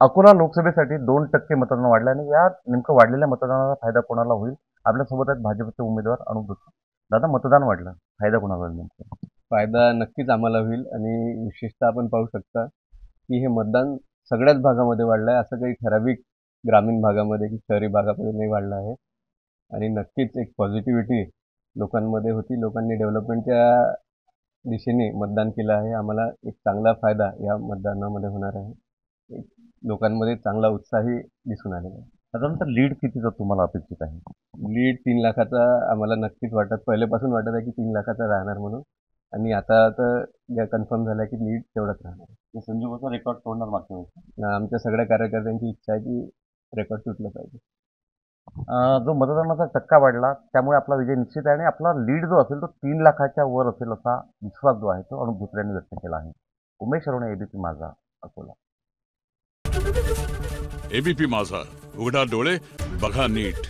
अकोला लोकसभेसाठी 2% मतदान वाढलं आणि या नेमकं वाढलेल्या मतदानाचा फायदा कोणाला होईल? आपल्यासोबत आहेत भाजपचे उमेदवार अनुप दुत्ते. दादा, मतदान वाढलं, फायदा कोणाला होईल नेमकं? फायदा नक्कीच आम्हाला होईल आणि विशेषतः आपण पाहू शकता की हे मतदान सगळ्याच भागामध्ये वाढलं आहे. असं काही ठराविक ग्रामीण भागामध्ये की शहरी भागामध्ये नाही वाढलं आहे. आणि नक्कीच एक पॉझिटिव्हिटी लोकांमध्ये होती. लोकांनी डेव्हलपमेंटच्या दिशेने मतदान केलं आहे. आम्हाला एक चांगला फायदा या मतदानामध्ये होणार आहे. एक लोकांमध्ये चांगला उत्साहही दिसून आलेला आहे. साधारणतः लीड कितीचा तुम्हाला अपेक्षित आहे? लीड 3 लाखाचा आम्हाला नक्कीच पहिलेपासून वाटत आहे की 3 लाखाचा राहणार म्हणून. आणि आता तर कन्फर्म झालं की लीड तेवढाच राहणार. संजूबाचा रेकॉर्ड तोडणार मागच्या वेळेस. आमच्या सगळ्या कार्यकर्त्यांची इच्छा आहे की रेकॉर्ड तुटलं पाहिजे. जो मतदानाचा टक्का वाढला त्यामुळे आपला विजय निश्चित आहे आणि आपला लीड जो असेल तो 3 लाखाच्या वर असेल असा विश्वास जो आहे तो अनुप दुत्ते यांनी व्यक्त केला आहे. उमेश अरोणे, एबीपी माझा, अकोला. एबीपी माझा, उघडा डोळे बघा नीट.